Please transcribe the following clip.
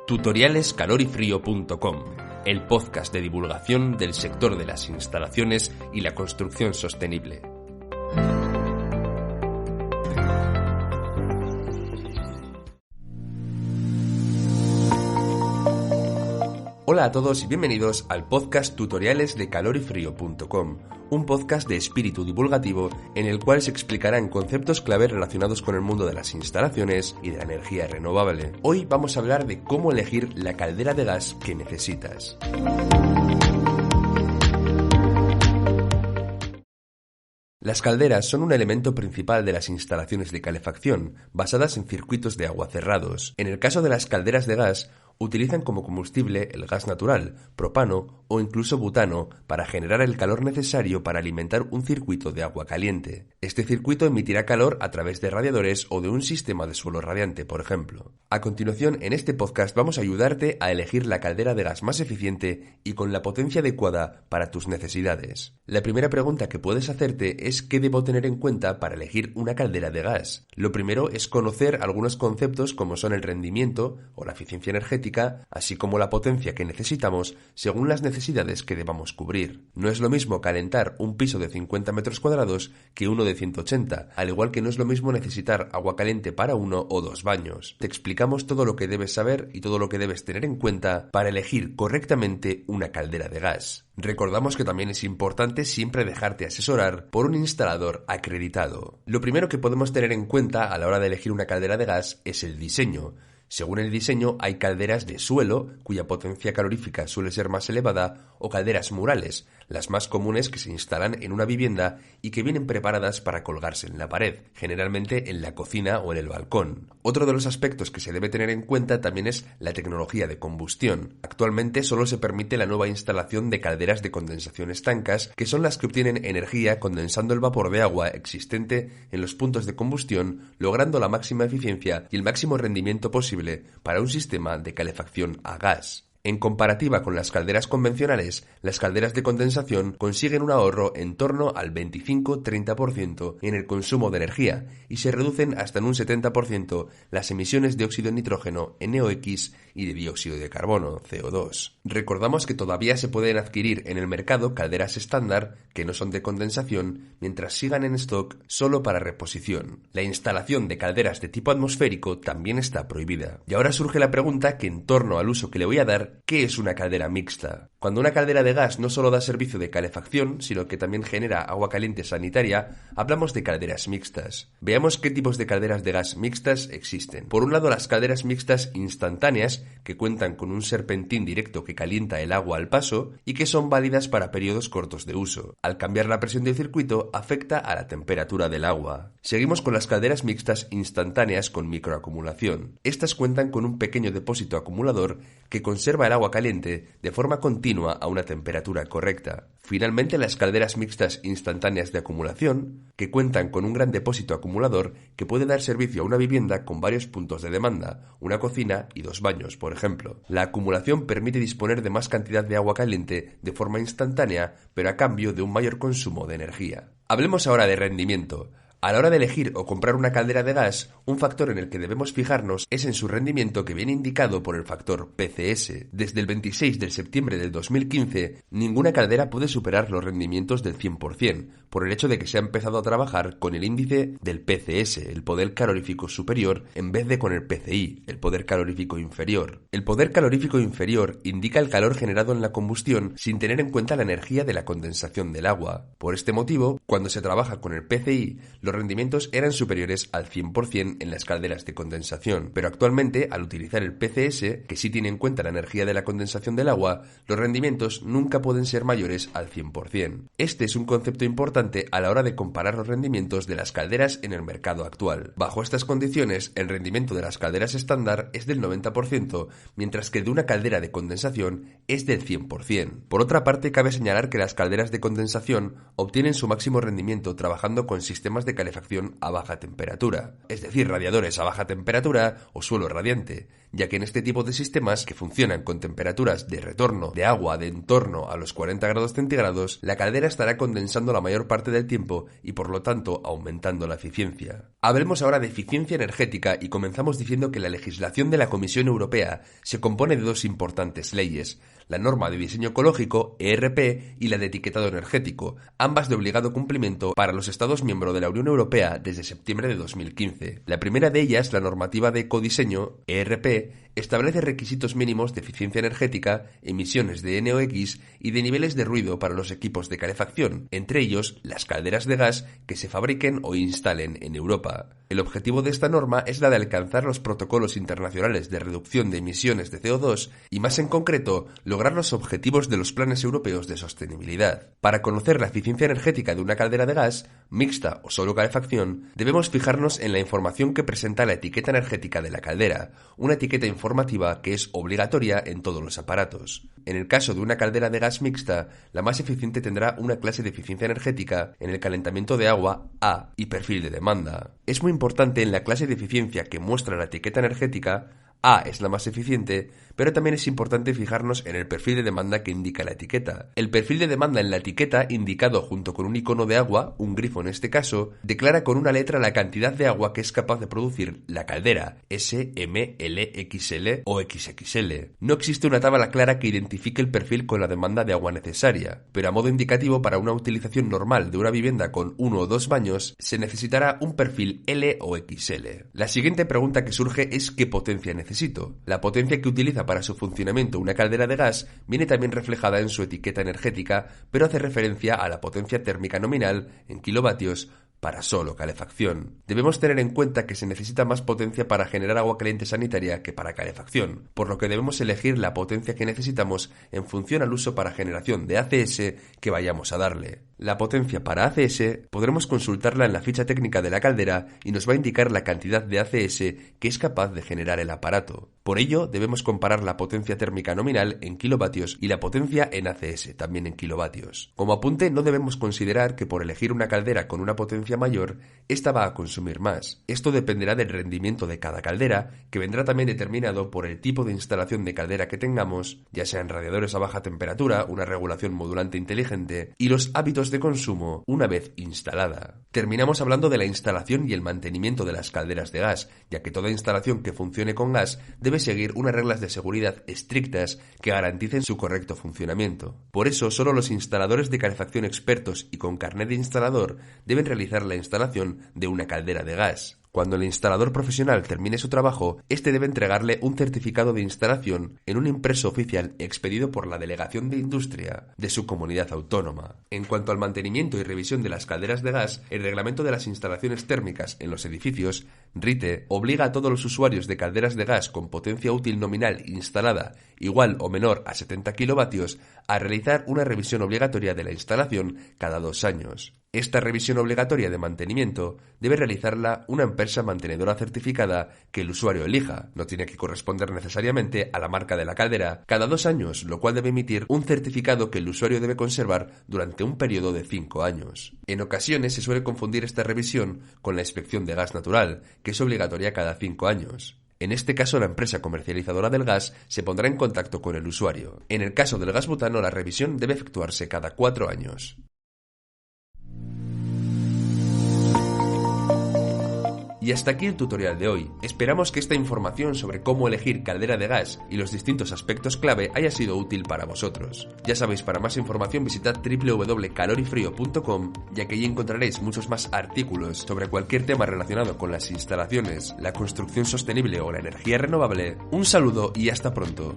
Tutorialescalorifrio.com, el podcast de divulgación del sector de las instalaciones y la construcción sostenible. Hola a todos y bienvenidos al podcast Tutoriales de Calorifrio.com, un podcast de espíritu divulgativo en el cual se explicarán conceptos clave relacionados con el mundo de las instalaciones y de la energía renovable. Hoy vamos a hablar de cómo elegir la caldera de gas que necesitas. Las calderas son un elemento principal de las instalaciones de calefacción, basadas en circuitos de agua cerrados. En el caso de las calderas de gas, utilizan como combustible el gas natural, propano o incluso butano para generar el calor necesario para alimentar un circuito de agua caliente. Este circuito emitirá calor a través de radiadores o de un sistema de suelo radiante, por ejemplo. A continuación, en este podcast vamos a ayudarte a elegir la caldera de gas más eficiente y con la potencia adecuada para tus necesidades. La primera pregunta que puedes hacerte es ¿qué debo tener en cuenta para elegir una caldera de gas? Lo primero es conocer algunos conceptos como son el rendimiento o la eficiencia energética, así como la potencia que necesitamos según las necesidades que debamos cubrir. No es lo mismo calentar un piso de 50 metros cuadrados que uno de 180, al igual que no es lo mismo necesitar agua caliente para 1 o 2 baños. Te explicamos todo lo que debes saber y todo lo que debes tener en cuenta para elegir correctamente una caldera de gas. Recordamos que también es importante siempre dejarte asesorar por un instalador acreditado. Lo primero que podemos tener en cuenta a la hora de elegir una caldera de gas es el diseño. Según el diseño, hay calderas de suelo, cuya potencia calorífica suele ser más elevada, o calderas murales, las más comunes que se instalan en una vivienda y que vienen preparadas para colgarse en la pared, generalmente en la cocina o en el balcón. Otro de los aspectos que se debe tener en cuenta también es la tecnología de combustión. Actualmente solo se permite la nueva instalación de calderas de condensación estancas, que son las que obtienen energía condensando el vapor de agua existente en los puntos de combustión, logrando la máxima eficiencia y el máximo rendimiento posible para un sistema de calefacción a gas. En comparativa con las calderas convencionales, las calderas de condensación consiguen un ahorro en torno al 25-30% en el consumo de energía y se reducen hasta en un 70% las emisiones de óxido de nitrógeno, NOx, y de dióxido de carbono, CO2. Recordamos que todavía se pueden adquirir en el mercado calderas estándar que no son de condensación mientras sigan en stock solo para reposición. La instalación de calderas de tipo atmosférico también está prohibida. Y ahora surge la pregunta que en torno al uso que le voy a dar, ¿qué es una caldera mixta? Cuando una caldera de gas no solo da servicio de calefacción, sino que también genera agua caliente sanitaria, hablamos de calderas mixtas. Veamos qué tipos de calderas de gas mixtas existen. Por un lado, las calderas mixtas instantáneas, que cuentan con un serpentín directo que calienta el agua al paso y que son válidas para periodos cortos de uso. Al cambiar la presión del circuito, afecta a la temperatura del agua. Seguimos con las calderas mixtas instantáneas con microacumulación. Estas cuentan con un pequeño depósito acumulador que conserva el agua caliente de forma continua a una temperatura correcta. Finalmente, las calderas mixtas instantáneas de acumulación, que cuentan con un gran depósito acumulador que puede dar servicio a una vivienda con varios puntos de demanda, una cocina y 2 baños, por ejemplo. La acumulación permite disponer de más cantidad de agua caliente de forma instantánea, pero a cambio de un mayor consumo de energía. Hablemos ahora de rendimiento. A la hora de elegir o comprar una caldera de gas, un factor en el que debemos fijarnos es en su rendimiento, que viene indicado por el factor PCS. Desde el 26 de septiembre del 2015, ninguna caldera puede superar los rendimientos del 100%, por el hecho de que se ha empezado a trabajar con el índice del PCS, el poder calorífico superior, en vez de con el PCI, el poder calorífico inferior. El poder calorífico inferior indica el calor generado en la combustión sin tener en cuenta la energía de la condensación del agua. Por este motivo, cuando se trabaja con el PCI, los rendimientos eran superiores al 100% en las calderas de condensación, pero actualmente, al utilizar el PCS, que sí tiene en cuenta la energía de la condensación del agua, los rendimientos nunca pueden ser mayores al 100%. Este es un concepto importante a la hora de comparar los rendimientos de las calderas en el mercado actual. Bajo estas condiciones, el rendimiento de las calderas estándar es del 90%, mientras que el de una caldera de condensación es del 100%. Por otra parte, cabe señalar que las calderas de condensación obtienen su máximo rendimiento trabajando con sistemas de calefacción a baja temperatura. Es decir, incluir radiadores a baja temperatura o suelo radiante, ya que en este tipo de sistemas, que funcionan con temperaturas de retorno de agua de en torno a los 40 grados centígrados, la caldera estará condensando la mayor parte del tiempo y por lo tanto aumentando la eficiencia. Hablemos ahora de eficiencia energética y comenzamos diciendo que la legislación de la Comisión Europea se compone de dos importantes leyes: la norma de diseño ecológico, ERP, y la de etiquetado energético, ambas de obligado cumplimiento para los Estados miembros de la Unión Europea desde septiembre de 2015. La primera de ellas, la normativa de ecodiseño, ERP, establece requisitos mínimos de eficiencia energética, emisiones de NOx y de niveles de ruido para los equipos de calefacción, entre ellos las calderas de gas que se fabriquen o instalen en Europa. El objetivo de esta norma es la de alcanzar los protocolos internacionales de reducción de emisiones de CO2 y, más en concreto, lograr los objetivos de los planes europeos de sostenibilidad. Para conocer la eficiencia energética de una caldera de gas, mixta o solo calefacción, debemos fijarnos en la información que presenta la etiqueta energética de la caldera, una etiqueta informativa que es obligatoria en todos los aparatos. En el caso de una caldera de gas mixta, la más eficiente tendrá una clase de eficiencia energética en el calentamiento de agua A y perfil de demanda. Es muy importante en la clase de eficiencia que muestra la etiqueta energética. A es la más eficiente, pero también es importante fijarnos en el perfil de demanda que indica la etiqueta. El perfil de demanda en la etiqueta, indicado junto con un icono de agua, un grifo en este caso, declara con una letra la cantidad de agua que es capaz de producir la caldera, S, M, L, XL o XXL. No existe una tabla clara que identifique el perfil con la demanda de agua necesaria, pero a modo indicativo para una utilización normal de una vivienda con 1 o 2 baños, se necesitará un perfil L o XL. La siguiente pregunta que surge es ¿qué potencia necesito? La potencia que utiliza para su funcionamiento una caldera de gas viene también reflejada en su etiqueta energética, pero hace referencia a la potencia térmica nominal en kilovatios para solo calefacción. Debemos tener en cuenta que se necesita más potencia para generar agua caliente sanitaria que para calefacción, por lo que debemos elegir la potencia que necesitamos en función al uso para generación de ACS que vayamos a darle. La potencia para ACS podremos consultarla en la ficha técnica de la caldera y nos va a indicar la cantidad de ACS que es capaz de generar el aparato. Por ello, debemos comparar la potencia térmica nominal en kilovatios y la potencia en ACS, también en kilovatios. Como apunte, no debemos considerar que por elegir una caldera con una potencia mayor, esta va a consumir más. Esto dependerá del rendimiento de cada caldera, que vendrá también determinado por el tipo de instalación de caldera que tengamos, ya sean radiadores a baja temperatura, una regulación modulante inteligente, y los hábitos de consumo una vez instalada. Terminamos hablando de la instalación y el mantenimiento de las calderas de gas, ya que toda instalación que funcione con gas debe seguir unas reglas de seguridad estrictas que garanticen su correcto funcionamiento. Por eso, solo los instaladores de calefacción expertos y con carnet de instalador deben realizar la instalación de una caldera de gas. Cuando el instalador profesional termine su trabajo, este debe entregarle un certificado de instalación en un impreso oficial expedido por la Delegación de Industria de su comunidad autónoma. En cuanto al mantenimiento y revisión de las calderas de gas, el Reglamento de las Instalaciones Térmicas en los Edificios, RITE, obliga a todos los usuarios de calderas de gas con potencia útil nominal instalada igual o menor a 70 kilovatios a realizar una revisión obligatoria de la instalación cada 2 años. Esta revisión obligatoria de mantenimiento debe realizarla una empresa mantenedora certificada que el usuario elija. No tiene que corresponder necesariamente a la marca de la caldera cada 2 años, lo cual debe emitir un certificado que el usuario debe conservar durante un periodo de 5 años. En ocasiones se suele confundir esta revisión con la inspección de gas natural, que es obligatoria cada 5 años. En este caso, la empresa comercializadora del gas se pondrá en contacto con el usuario. En el caso del gas butano, la revisión debe efectuarse cada 4 años. Y hasta aquí el tutorial de hoy. Esperamos que esta información sobre cómo elegir caldera de gas y los distintos aspectos clave haya sido útil para vosotros. Ya sabéis, para más información visitad www.calorifrio.com, ya que allí encontraréis muchos más artículos sobre cualquier tema relacionado con las instalaciones, la construcción sostenible o la energía renovable. Un saludo y hasta pronto.